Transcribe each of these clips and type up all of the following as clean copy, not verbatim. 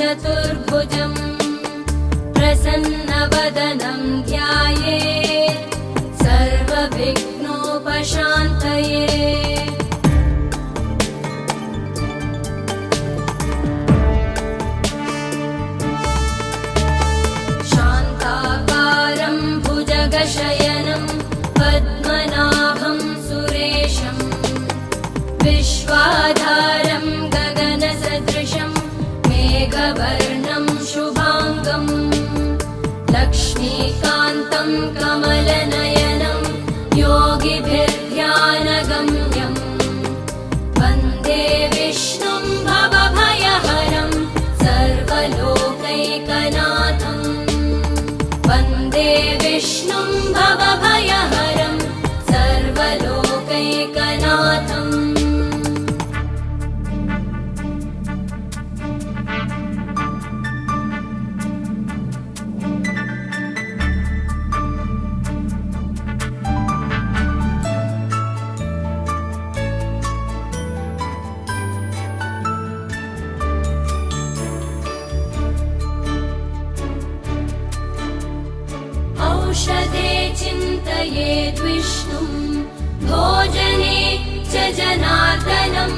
चतुर्भुजम् प्रसन्नवदनं ध्यायेत् सर्वविघ्नोपशान्तये। शान्ताकारं भुजगशयनं पद्मनाभं सुरेशं विश्वाधारं गगनसदृशं मेघवर्णं शुभाङ्गं लक्ष्मीकान्तं कमलनयनं योगिभिर्ध्यानगम्यं वन्दे विष्णुं भवभयहरं सर्वलोकैकनाथं वन्दे विष्णुं भवभयहरं सर्वलोकैकनाथम्। औषधे चिन्तयेद् विष्णुं भोजने च जनार्दनं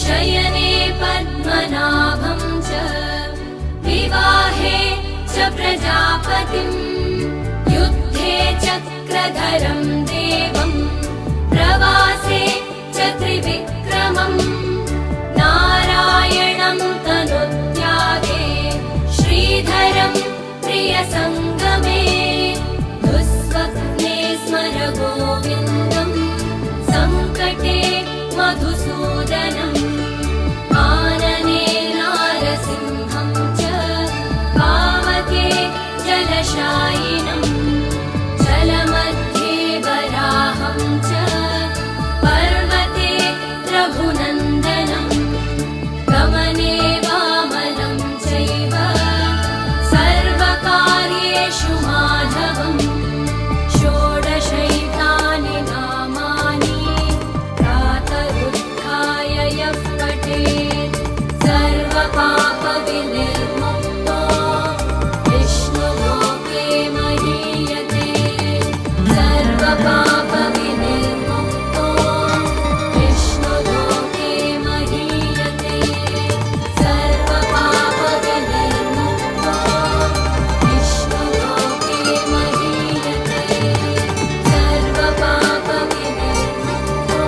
शयने पद्मनाभं च विवाहे च प्रजापतिं युद्धे चक्रधरं देवं प्रवासे च त्रिविक्रमं नारायणं तनुत्यागे श्रीधरं प्रियसङ्गमे दुःस्वप्ने स्मर गोविन्दं सङ्कटे मधुसूदनम् आनने नारसिंहं च पावके जलशायिनं जलमध्ये वराहं च पर्वते रघुनन्दनं गमने वामनं चैव सर्वकार्येषु माधवम् षोडशैतानि नामानि प्रातरुत्थाय यः पठेत् सर्वपापविनिर्मुक्तो विष्णुलोके महीयते सर्वपापविनिर्मुक्तो विष्णुलोके महीयते सर्वपापविनिर्मुक्तो विष्णुलोके महीयते सर्वपापविनिर्मुक्तो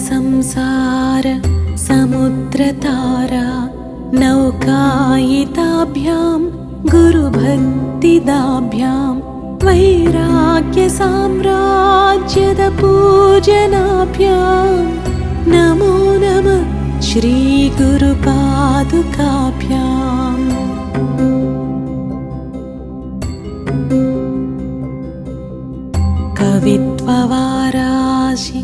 संसार समुद्रतारा नौकायिताभ्यां गुरुभक्तिदाभ्यां वैराग्यसाम्राज्यद पूजनाभ्यां नमो नमः श्रीगुरुपादुकाभ्याम्। कवित्ववाराशि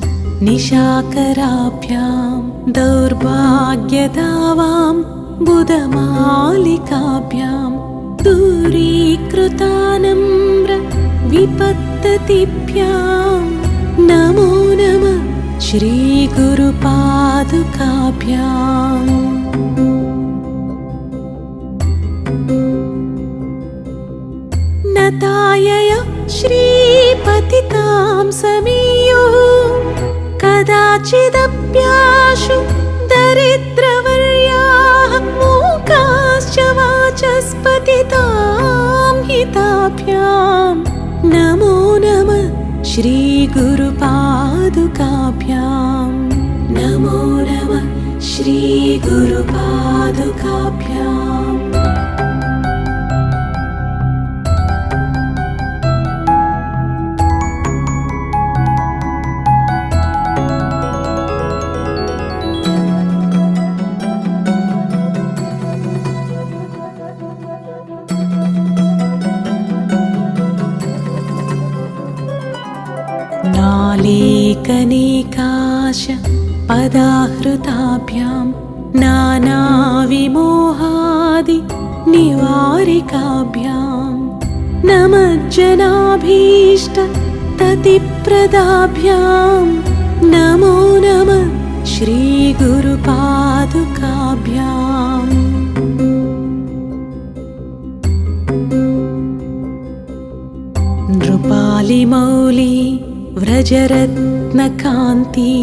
निशाकराभ्यां दौर्भाग्यदावां बुधमालिकाभ्यां दूरीकृतानम्र विपत्ततिभ्यां नमो नमः श्रीगुरुपादुकाभ्याम्। नतायय श्रीपतितां समीयुः कदाचिदप्याशु दरिद्रवर्याः मूकाश्च वाचस्पतितां हिताभ्यां नमो नमः श्रीगुरुपादुकाभ्याम्। नमो नमः श्रीगुरुपादुकाभ्याम्। अनेकनेकाश पदाहृताभ्यां नानाविमोहादि निवारिकाभ्यां नमज्जनाभीष्ट ततिप्रदाभ्यां नमो नमः श्रीगुरुपादुकाभ्याम्। नृपालिमौली व्रजरत्नकान्ति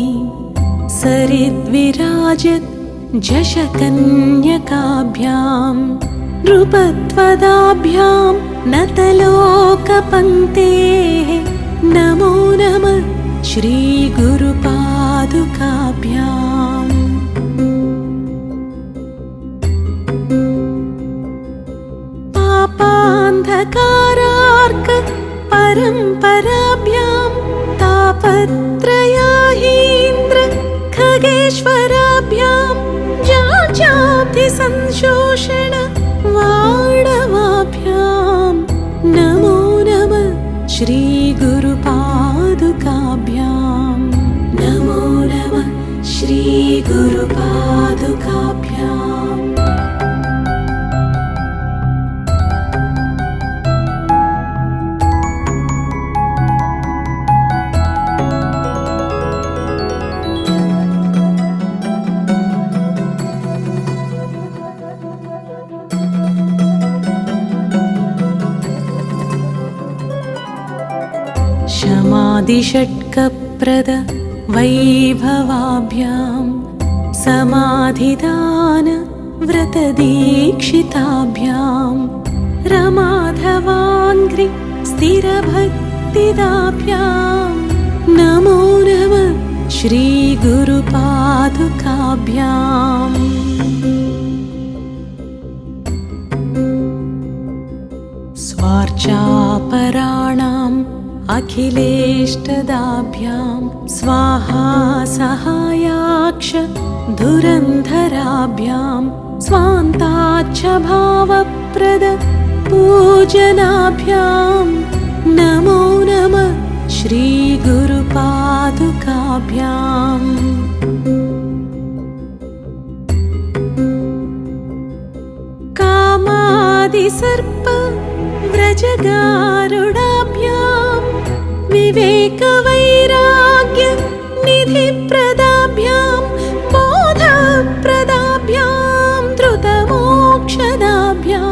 सरिद्विराजत् जशकन्यकाभ्यां नृपत्वदाभ्यां नतलोकपङ्क्तेः नमो नमः श्रीगुरुपादुकाभ्याम्। पापान्धकारार्क परम्पराभ्यां तापत्रयाहीन्द्र खगेश्वराभ्यां जात्याब्धिसंशोषण वाणवाभ्यां नमो नमः श्रीगुरुपादुकाभ्यां। नमो नमः श्रीगुरुपादुकाभ्याम्। शमादिषट्कप्रद वैभवाभ्यां समाधिदान व्रतदीक्षिताभ्यां रमाधवाङ्घ्रि स्थिरभक्तिदाभ्यां नमो नमः श्रीगुरुपादुकाभ्याम्। स्वार्चापराणाम् अखिलेष्टदाभ्यां स्वाहा सहायाक्ष धुरन्धराभ्यां स्वान्ताच्च भावप्रद पूजनाभ्यां नमो नमः श्रीगुरुपादुकाभ्याम्। कामादिसर्प व्रजगारुडाभ्यां विवेकवैराग्य निधिप्रदाभ्यां बोधप्रदाभ्यां धृतमोक्षदाभ्यां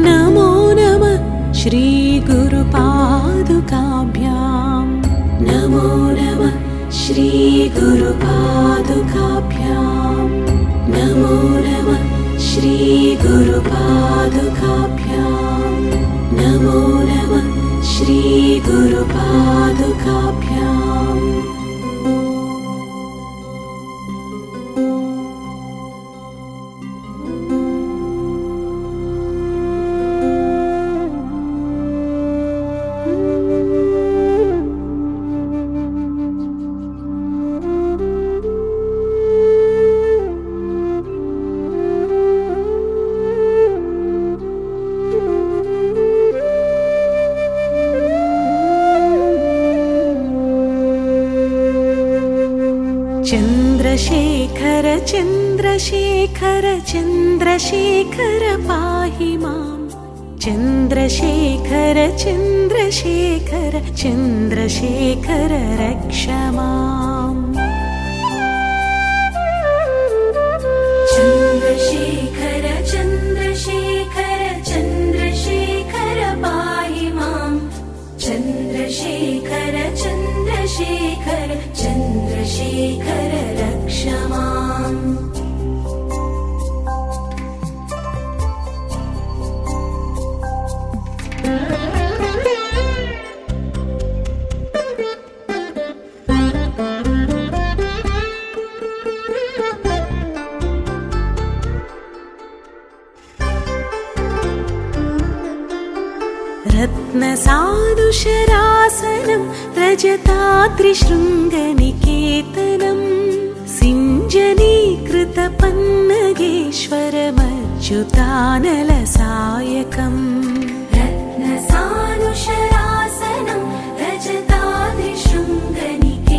नमो नमः श्रीगुरुपादुकाभ्यां। नमो नमः श्रीगुरुपादुकाभ्यां। नमो नमः श्रीगुरुपादुकाभ्यां। नमो नमः श्रीगुरुपादुकाभ्याम्। चन्द्रशेखर चन्द्रशेखर चन्द्रशेखर पाहि मां चन्द्रशेखर चन्द्रशेखर चन्द्रशेखर रक्ष माम्। चन्द्रशेखर चन्द्रशेखर चन्द्रशेखर पाहि मां चन्द्रशेखर चन्द्रशेखर चन्द्रशेखर रक्ष माम्। रत्नसानुशरासनं रजताद्रिशृङ्गनिकेतनं सिञ्जनीकृतपन्नगेश्वरमच्युतानलसायकम्। रत्नसानुशरासनं रजताद्रिशृङ्गनिकेतनं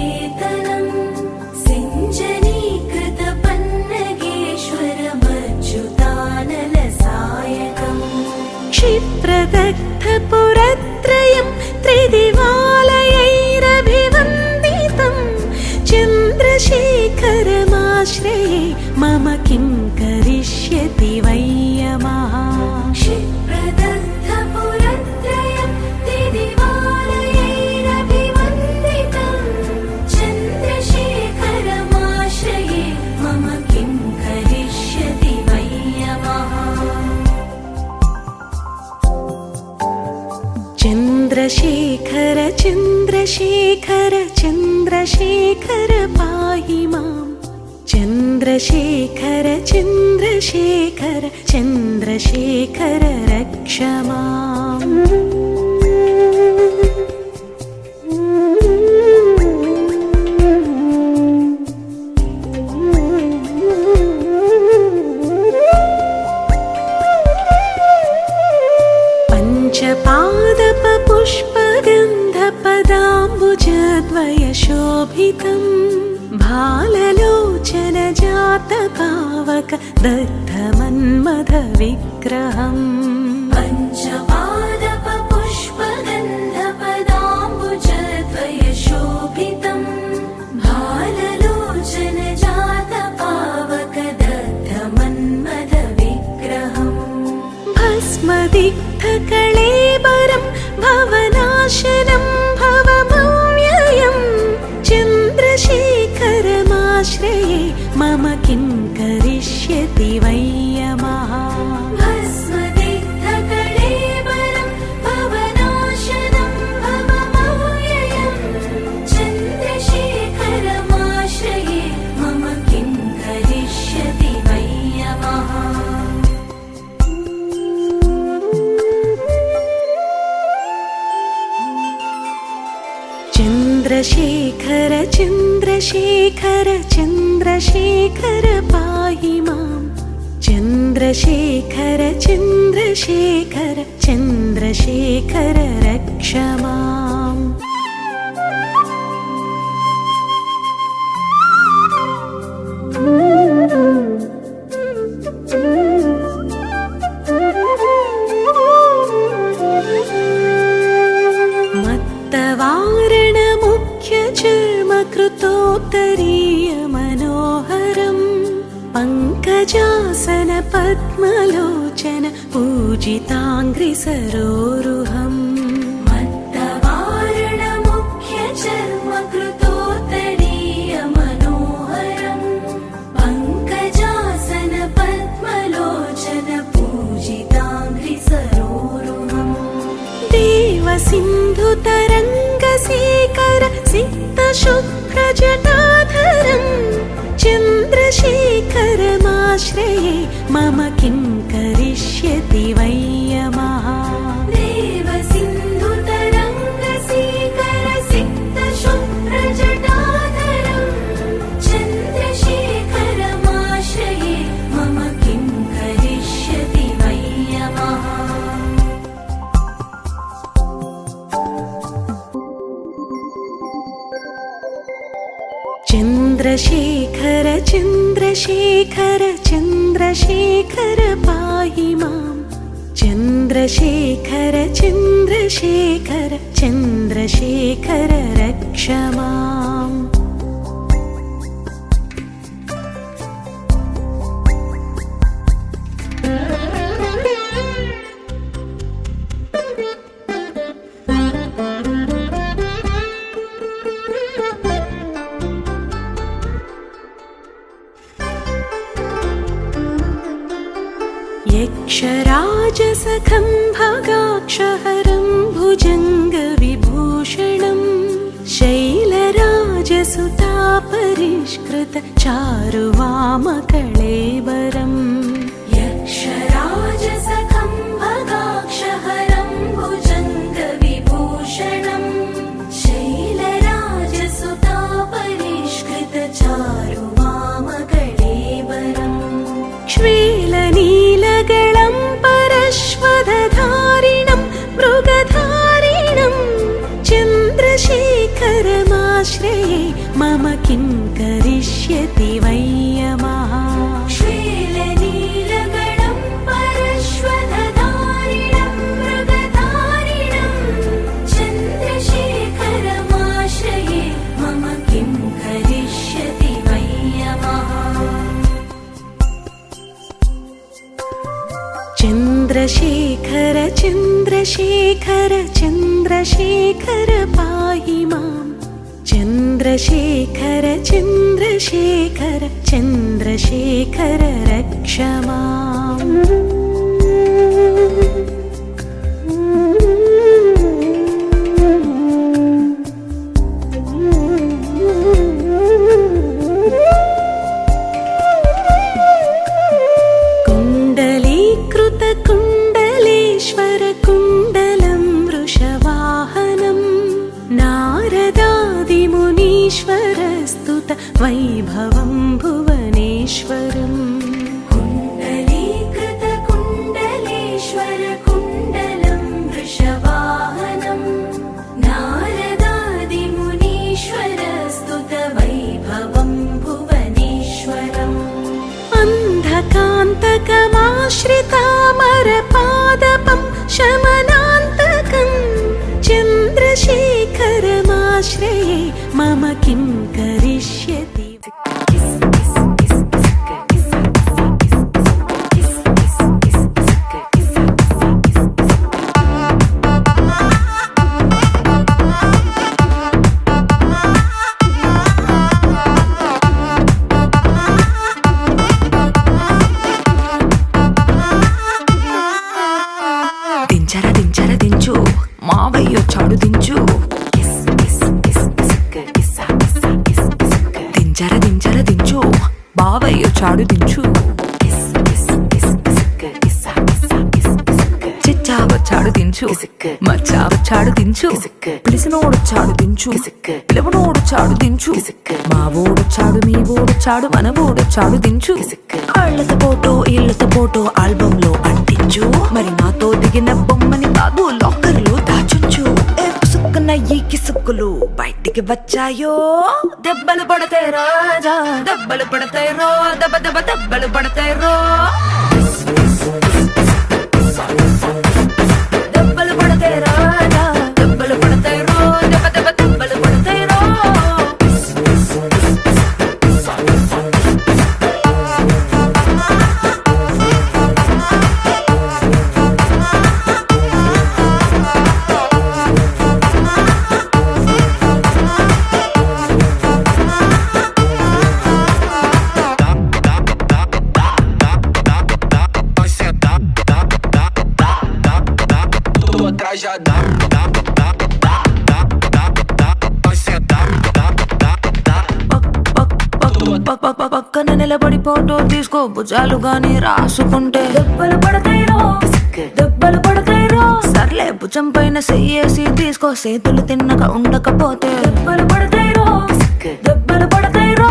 क्षिप्रदग्धपुरत्रयं त्रिदिवालयैरभिवन्दितं चन्द्रशेखरमाश्रये मम किं करिष्यति वै यमः क्षिप्रदग्धपुरत्रयं त्रिदिवालयैरभिवन्दितं चन्द्रशेखरमाश्रये मम किं करिष्यति वै यमः चन्द्रशेखर चन्द्रशेखर चन्द्रशेखर पाहि माम् चन्द्रशेखर चन्द्रशेखर चन्द्रशेखर रक्ष माम् पञ्चपादपपुष्पगन्धपदाम्बुजद्वयशोभितं भाललोचनजातपावक दग्धमन्मथविग्रहम् पञ्चपादपपुष्पगन्धपदाम्बुजद्वयशोभितं भाललोचनजातपावक दग्धमन्मथविग्रहम् भस्मदिग्धकळेबरं भवनाशनं भवमव्ययं चन्द्रशेखरमाश्रये मम किं करिष्यति वै यमः भस्मदिग्धकळेबरं भवनाशनं भवमव्ययं चन्द्रशेखरमाश्रये मम किं करिष्यति वै यमः चन्द्रशेखर चन्द्रशेखर चन्द्रशेखर पाहि माम् चन्द्रशेखर चन्द्रशेखर चन्द्रशेखर रक्ष माम् मत्तवारणमुख्यचर्मकृतोत्तरीयमनोहरम् पङ्कजासन पद्मलोचन पूजिताङ्घ्रिसरोरुहम् मत्तवारणमुख्यचर्मकृतोत्तरीयमनोहरम् पङ्कजासन पद्मलोचन पूजिताङ्घ्रिसरोरुहम् देवसिन्धुतरङ्गसेकर सिक्तशुभ्रजटाधरं चन्द्रशेखरमाश्रये मम किं करिष्यति वै यमः देवसिन्धुतरङ्गसेकर सिक्तशुभ्रजटाधरं चन्द्रशेखरमाश्रये मम किं करिष्यति वै यमः चन्द्रशेखर चन्द्रशेखर चन्द्रशेखर पाहि माम् चन्द्रशेखर चन्द्रशेखर चन्द्रशेखर रक्ष माम् यक्षराजसखं भगाक्षहरं भुजङ्गविभूषणं शैलराजसुतापरिष्कृत चारुवामकळेबरम् यक्षराजसखं भगाक्षहरं भुजङ्गविभूषणं शैलराजसुतापरिष्कृत चारुवामकळेबरम् श्वेलनीलगळं परश्वदधारिणं मृगधारिणं चन्द्रशेखरमाश्रये मम किं करिष्यति वै यमः श्वेलनीलगळं చంద్రశేఖర చంద్రశేఖర చంద్రశేఖర పాహి మాం చంద్రశేఖర చంద్రశేఖర చంద్రశేఖర రక్ష మాం कुण्डलीकृतकुण्डलेश्वर कुण्डलं वृषवाहनं नारदादिमुनीश्वरस्तुत वैभवं भुवनेश्वरम् कुण्डलीकृतकुण्डलेश्वर कुण्डलं वृषवाहनं नारदादिमुनीश्वरस्तुत वैभवं भुवनेश्वरम् अन्धकान्तकमाश्रितामरपादपं शमनान्तकं चन्द्रशेखरमाश्रये मम किं करिष्यति దించర దించు మావయ్య చాడు దించు దించర దించు బావయ్య చాడు దించు చిచ్చావచ్చాడు దించు మచ్చావచ్చాడు దించు పిలిసినోడొచ్చాడు దించు పిలవనోడొచ్చాడు దించు మా ఓడొచ్చాడు మీ ఓడొచ్చాడు మన ఓడొచ్చాడు దించు ఇళ్ళతో ఫోటో ఆల్బమ్ లో అంటించు మరి నాతో దిగిన బొమ్మని బాబు లాకర్ లో దాచుంచు సుక్కున ఈ కిసుక్కులు బయటికి వచ్చాయో దెబ్బలు పడతాయి రాజా దెబ్బలు పడతాయి రో దెబ్బ దెబ్బలు పడతాయి రో దెబ్బలు పడతాయి రాజా దెబ్బలు పడతాయి రో దెబ్బ దెబ్బలు పడతాయి రో పక్కన నిలబడి ఫోటో తీసుకో భుజాలు గాని రాసుకుంటే దెబ్బలు పడతాయి రో సర్లే భుజం పైన చెయ్యేసి తీసుకో చేతులు తిన్నక ఉండకపోతే దెబ్బలు పడతాయి రో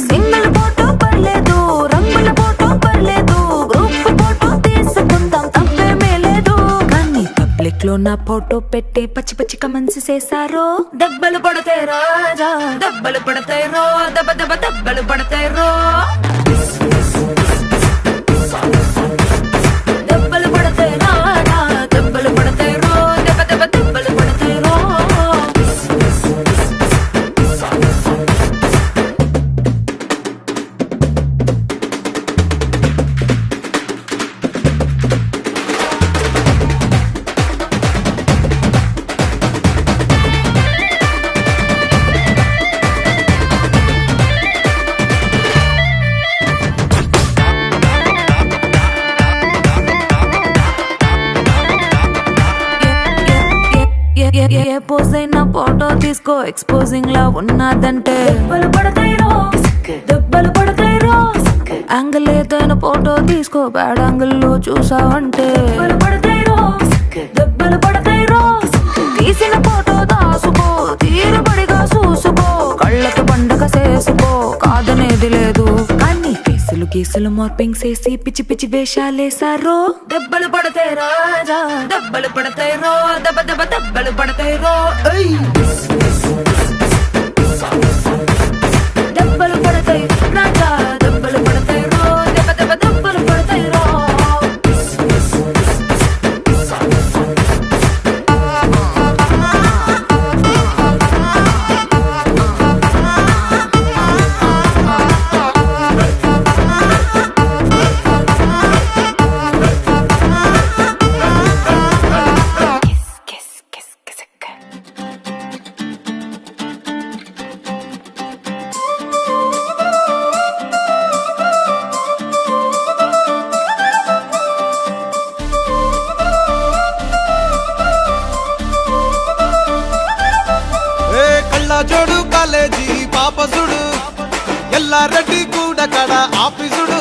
సింగిల్ ఫోటో పర్లేదు రంగుల ఫోటో పర్లేదు గ్రూప్ ఫోటో తీసుకుందాం తప్పేమీ లేదు కానీ పబ్లిక్ లో నా ఫోటో పెట్టి పచ్చి పచ్చి కమెంట్స్ చేశారో దెబ్బలు పడతాయి రాజా దెబ్బలు పడతాయి రో దెబ్బలు పడతాయి రో దెబ్బలు పడతాయి రాజా దెబ్బలు పడతాయి రో దెబ్బలు పడతాయి రో ఏ పోజ్ అయినా ఫోటో తీసుకో ఎక్స్పోజింగ్ లా ఉన్నదంటే దెబ్బలు పడతాయి రో యాంగిల్ ఏదైనా ఫోటో తీసుకో బ్యాడ్ యాంగిల్ లో చూసావంటే దెబ్బలు పడతాయి రో తీసిన ఫోటో దాసుకో తీరుబడిగా చూసుకో కళ్ళకి పండగ చేసుకో కాదనేది లేదు కానీ కేసులు మార్పింగ్ చేసి పిచ్చి పిచ్చి వేషాలేసారో దెబ్బలు పడతాయి రాజా దెబ్బలు పడతాయి రో దెబ్బలు పడతాయి రో దెబ్బలు పడతాయి రాజా దెబ్బలు పడతాయి రో దెబ్బలు పడతాయి రో జోడు కాలేజీ పాపసుడు ఎల్లారెడ్డి కూడా కడ ఆఫీసుడు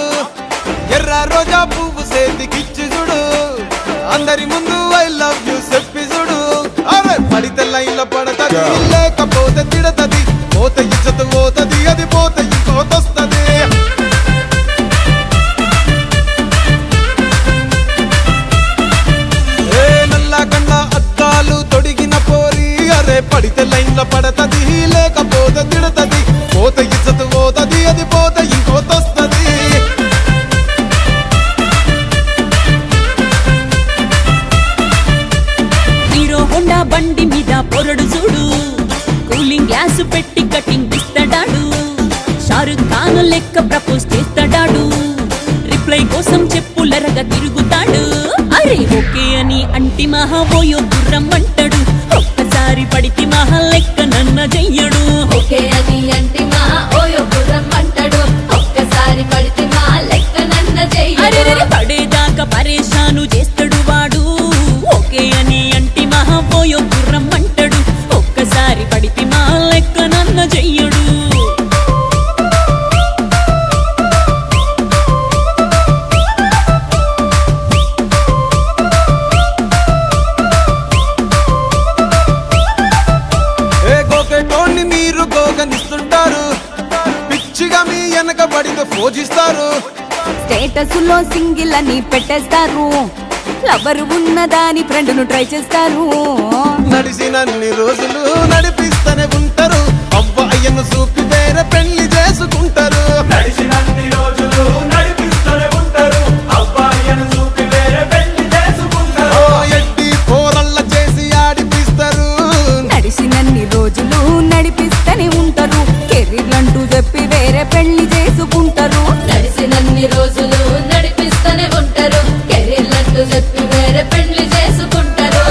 ఎర్ర రోజా పువ్వు సేతికిచ్చి చూడు అందరి ముందు ఐ లవ్ యూ చెప్పి చూడు అవే పడితే లైన్లో పడతది లేకపోతే తిడతది పోత ఇజ్జత్ పోతది అది పోత ఇంకోతొస్తది ఏ నల్ల కండ్ల అద్దాలు తొడిగిన పోరి అరే పడితే లైన్లో పడతది లేకపోతే తిడతది పోత ఇజ్జత్ పోతది అది పోత ఇంకోతొస్తది బండి మీద పొరడు చూడు కూలింగ్ గ్లాస్ పెట్టి కటింగ్ ఇస్తాడాడు షారుఖ్ ఖాన్ లెక్క ప్రపోజ్ చేస్తాడాడు రిప్లై కోసం చెప్పులరగా తిరుగుతాడు అరే ఓకే అని అంటి మహా పోయో గుర్రం అంటాడు ఒక్కసారి పడితే మహా లెక్క నన్న చెయ్యడు ఓకే అని అంటి మా ఓయో గుర్రం అంటాడు ఒక్కసారి పడితే మా లెక్క నన్న అరే చెయ్యడు పడేదాకా పరేషాను చేస్తాడు వాడు ఓకే అని అంటి మహా పోయో గుర్రం అంటాడు ఒక్కసారి పడితే మా లెక్క నన్న చెయ్యడు ఏ గోకెటోన్ని మీరు గోగనిస్తుంటారు పిచ్చిగా మీ వెనక పడితే పూజిస్తారు స్టేటస్ లో సింగిల్ అని పెట్టేస్తారు లవరు ఉన్నదాని ఫ్రెండ్ ను ట్రై చేస్తారు నడిచినన్ని రోజులు నడిపిస్తూనే ఉంటారు అవ్వ అయ్యను చూపి వేరే పెళ్లి చేసుకుంటారు నడిచినన్ని రోజులు నడిపిస్తూనే ఉంటారు అబ్బాయిని చూపి వేరే పెళ్లి చేసుకుంటారు ఓ ఎట్టి పోరల్ల చేసి ఆడిపిస్తారు నడిచినన్ని రోజులు నడిపిస్తూనే ఉంటారు కెరీర్ అంటూ చెప్పి వేరే పెళ్లి చేసుకుంటారు నడిసినన్ని రోజులు నడిపిస్తూనే ఉంటారు కెరీర్లంటూ చెప్పి వేరే పెళ్లి చేసుకుంటారు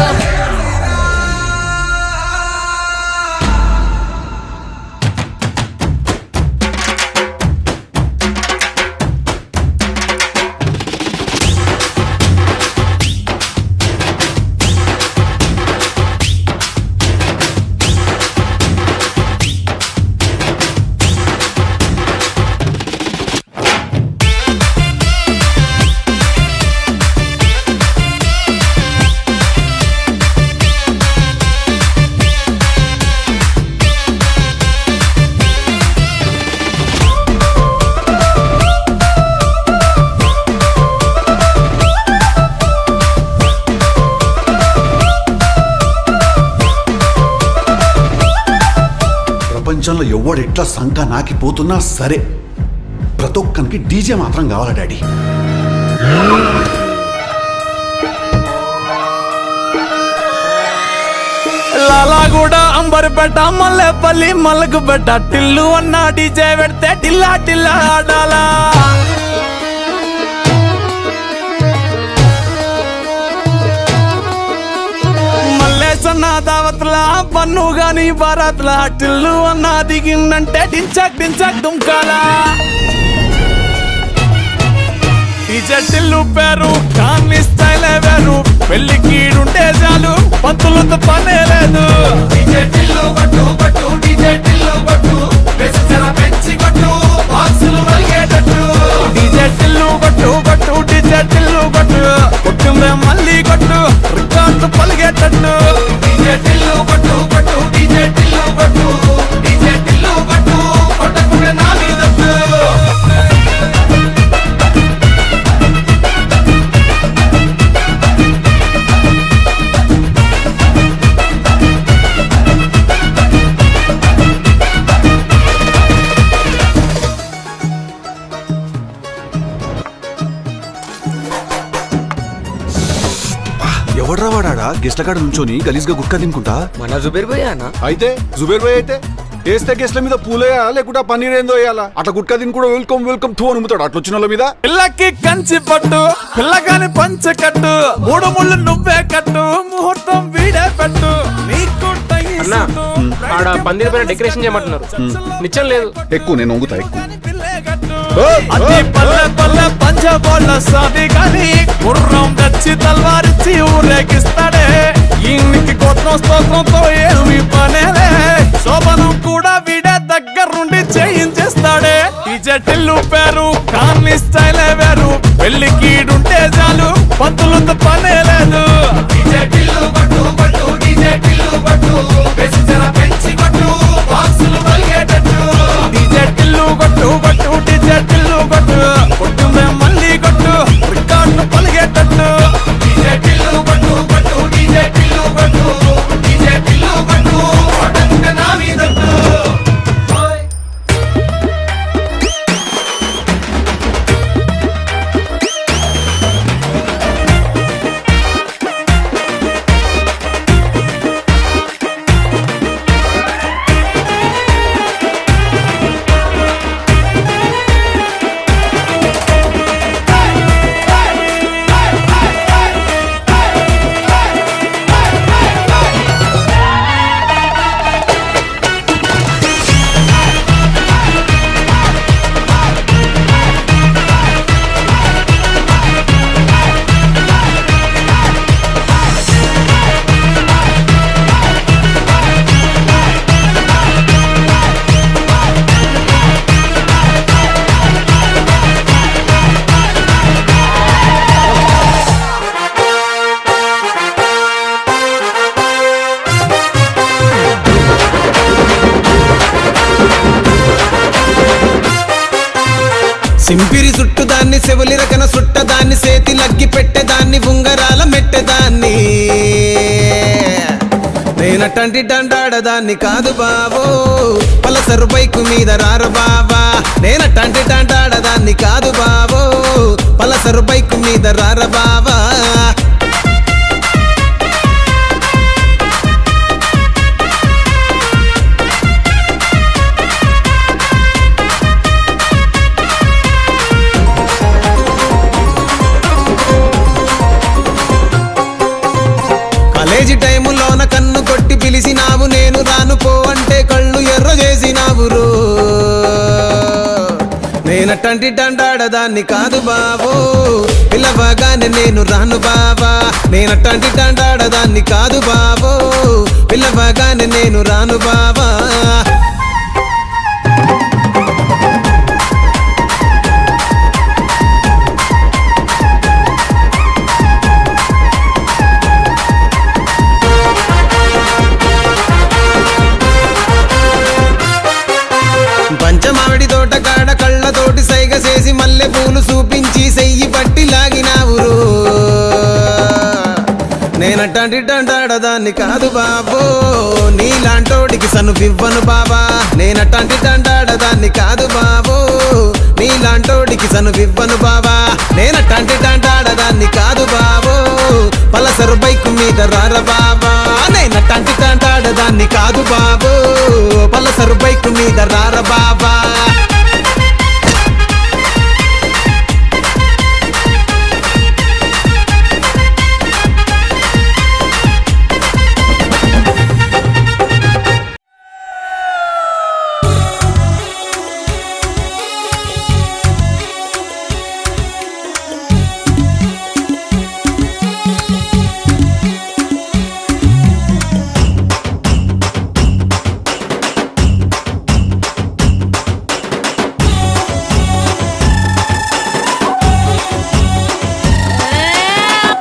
ప్రపంచంలో ఎవడు ఎట్లా సంక నాకిపోతున్నా సరే ప్రతి ఒక్కరికి డీజే మాత్రం కావాలా డాడీ లాలాగూడ అంబర్పేట మల్లెపల్లి మల్లకు పెట్ట టిల్లు అన్న డీజే పెడితే టిల్లా టిల్లా ఆడాలా మల్లేసన్న దావత్ల పన్ను గాని భారత్ల టిల్లు అన్న దిగిందంటే డించక్ డించక్ దుంకాలా డీజే టిల్లు పేరు కానీ స్టైల్ వేరు పెళ్లి కీడుంటే చాలు పంతులతో పనే లేదు డీజే టిల్లు కొట్టు కొట్టు డీజే టిల్లు కొట్టు వెచ్చన పెంచి కొట్టు బాక్సులు మలిగేటట్టు డీజే టిల్లు కొట్టు కొట్టు డీజే టిల్లు కొట్టు కొట్టుందే మళ్ళీ కొట్టు రికార్డు పలిగేటట్టు డీజే టిల్లు కొట్టు కొట్టు డీజే టిల్లు కొట్టు డీజే టిల్లు కొట్టు కొట్టకుండా నా మీదట్టు ఎవడ్రా వాడా గెస్ట్ల కాడ నుంచొని గలీజ్గా గుట్కా తినుకుంటా మన జుబేర్ భయ్య అన్న అయితే జుబేర్ భాయ్ అయితే వేస్తే గెస్ట్ల మీద పూలేయా లేకుంటే పన్నీర్ ఏందో వేయాలా అట్లా గుట్కా తిని కూడా వెల్కమ్ వెల్కమ్ తూ అనుముతాడు అట్లా వచ్చిన వాళ్ళ మీద పిల్లకి కంచి పట్టు పిల్లగాని పంచ కట్టు మూడు ముళ్ళు నువ్వే కట్టు ముహూర్తం వీడే పెట్టు నీకు అన్న ఆడ పందిరి పైన డెకరేషన్ చేయమంటున్నారు నిచ్చం లేదు ఎక్కువ నేను వంగుతా ఎక్కువ అది పల్లె పల్లె పంచబోళ్ళ సాది గాని గుర్రం తెచ్చి తల్వారిచ్చి ఊరేగిస్తాడే ఈయనకి కొత్త స్తోత్రంతో ఏమి పనేలే శోభనం టిల్లు పేరు కానీ స్టైల్ వేరు పెళ్లి కీడుంటే చాలు పంతులతో పనే లేదు డీజే టిల్లు కొట్టు కొట్టు డీజే టిల్లు కొట్టు బేసి జర పెంచి కొట్టు బాక్సులు పలిగేటట్టు డీజే టిల్లు కొట్టు కొట్టు డీజే టిల్లు కొట్టు కొట్టు మళ్ళీ కొట్టు రికార్డు పలిగేటట్టు డీజే టిల్లు కొట్టు కొట్టు డీజే టిల్లు కొట్టు డీజే టిల్లు కొట్టు కొట్టంటే నా మీదట్టు సింపిరి సుట్టుదాన్ని సెవులి రకన సుట్టదాన్ని సేతి లగ్గి పెట్టేదాన్ని ఉంగరాల మెట్టెదాన్ని నేనటంటి డండాడదాన్ని కాదు బావో పలసరు బైకు మీద రార బావా నేనటంటి డండాడదాన్ని కాదు బావో పలసరు బైకు మీద రార బావా కాలేజీ టైములోన కన్ను కొట్టి పిలిచినావు నేను రాను పో అంటే కళ్ళు ఎర్ర చేసినావు రో నేనటంటి డండాడదాన్ని కాదు బావో పిల్లవగానే నేను రాను బావా నేనటంటి డండాడదాన్ని కాదు బావో పిల్లవగానే నేను రాను బావా పంచమావిడి తోట కాడ కళ్ళతోటి సైగ చేసి మల్లె పూలు చూపించి సెయ్యి పట్టి లాగినావు రో నేనటంటి డండాడదాన్ని కాదు బాబో నీలాంటోడికి సను వివ్వను బాబా నేనటంటి డండాడదాన్ని కాదు బాబో నీలాంటోడికి సను వివ్వను బాబా నేనటంటి డండాడదాన్ని కాదు బాబో పలసరు బైకు మీద రార బాబా నేనటంటి డండాడదాన్ని కాదు బాబో పలసరు బైకు మీద రార బాబా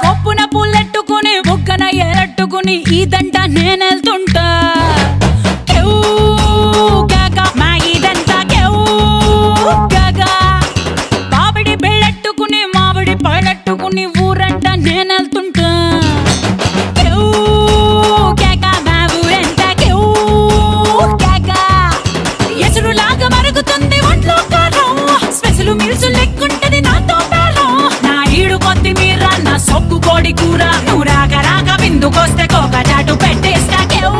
కొప్పున పుల్లెట్టుకుని బుగ్గన ఎరట్టుకుని ఇదంట నేనెళ్తుంటా కేవ్ గాగా మా ఇదంతా కేవ్ గాగా బాబడి బెళ్ళట్టుకుని మాబడి పళ్ళట్టుకుని ఊరంట నేనెళ్తుంటా కేవ్ గాగా మా ఊరంతా కేవ్ గాగా ఎసురులాగా మరుగుతుంది ఒంట్లో కారం స్పెషల్ మీల్స్ లెక్కుంటది నాతో బేరం నా ఈడు కొత్తిమీర నా సొక్కు కోడి కూర నువ్వు రాక రాక విందుకొస్తే కోక చాటు పెట్టేస్తా కేవ్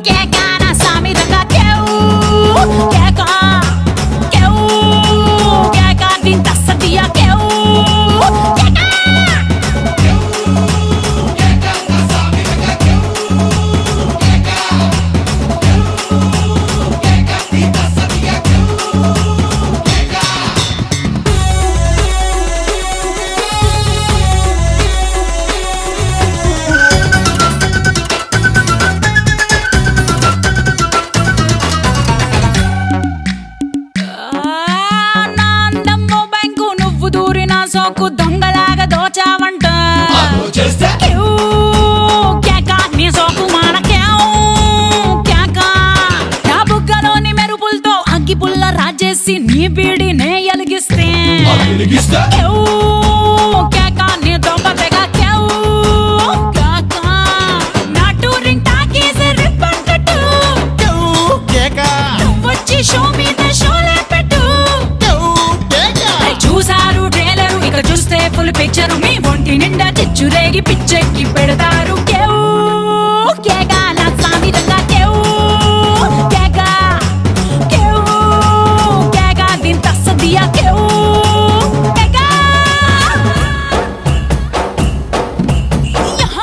కేక నా సామిరంగా కేవ్ కేక కేవ్ కేక దీని తస్సదియా కేవ్ కేక క్యూ కేక నీ సోకు మాన క్యావ్ కేక నా బుగ్గలోని మెరుపులతో అగ్గి పుల్ల రాజేసి నీ బీడినే ఎలిగిస్తే క్యూ కేక నీ దొంగ తెగ క్యావ్ కేక నా టూరింగ్ టాకీస్ రిబ్బన్ కట్టు వచ్చి షో మీద షోలే పెట్టు చూసారు ట్రైలరు ఇక చూస్తే ఫుల్ పిక్చర్ మీ ఒంటి నిండా చిచ్చురేగి పిచ్చెక్కి పెడతారు కేవ్ కేగా నా సామి రంగా కేవ్ కేగా కేవ్ కేగా దీని తస్సదియా కేవ్ కేగా యహ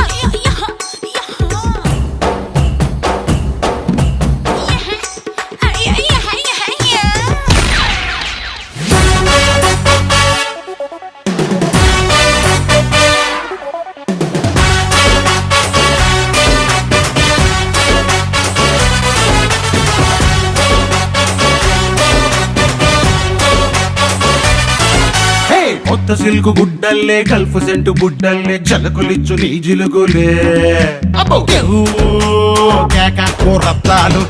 అయ్య యహ కొత్త సిల్కు గుడ్డల్లే గల్ఫ్ సెంటు బుడ్డల్లే జలకులిచ్చు నీ జిలుగులే రత్తాలు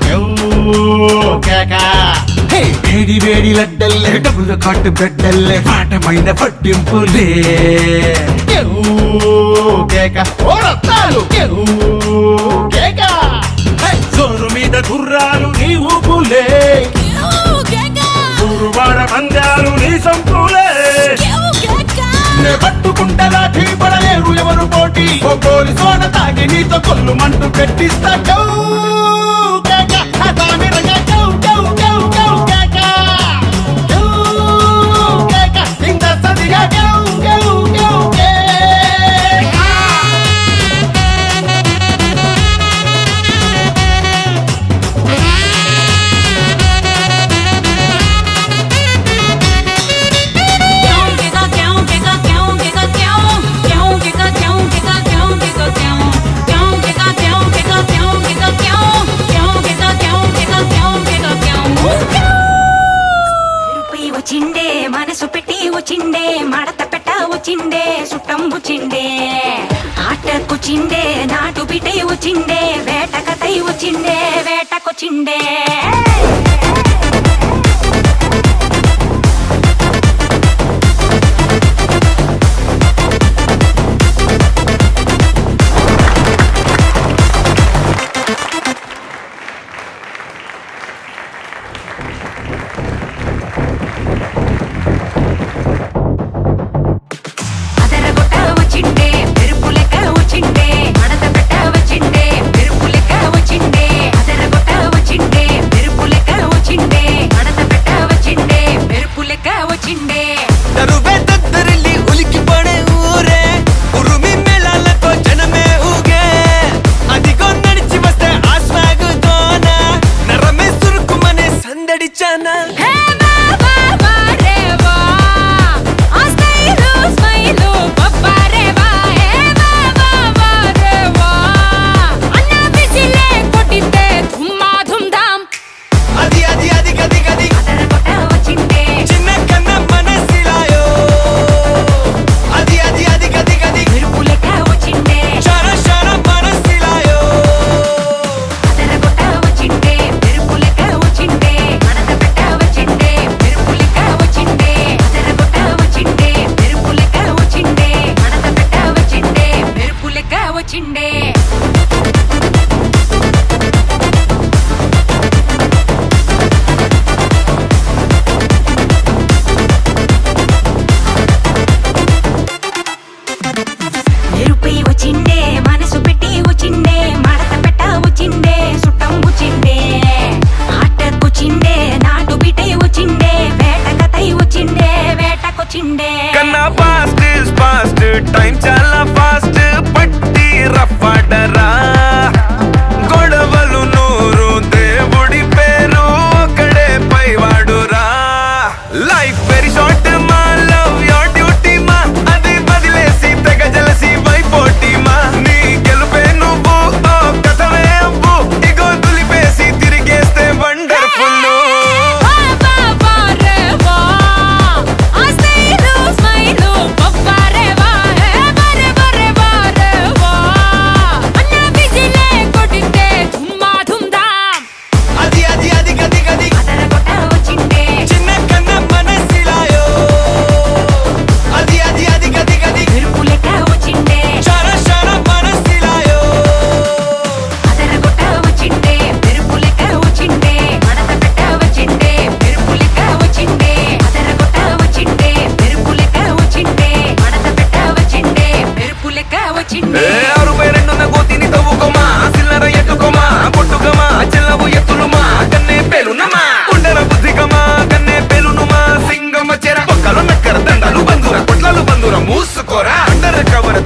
వేడి వేడి లడ్డల్లే డబ్బులు కాటు బెడ్డల్లే పాటమైన పట్టింపులే రత్తాలు జోరు మీద గుర్రాలు నీ ఊపులే ఊరువాడ మందాలు నీ సంపులే పట్టుకుంటలా పడలేరు ఎవరు పోటీ ఒక్కోరి సోడ తాగి నీతో కొల్లు మంటూ పెట్టిస్తా వచ్చిండే మనసు పెట్టి వచ్చిండే మడత పెట్ట వచ్చిండే సుట్టం వచ్చిండే ఆటకొచ్చిండే నాటు బిడ్డ వచ్చిండే వేటకతై వచ్చిండే వేటకొచ్చిండే వచ్చిండే కవర్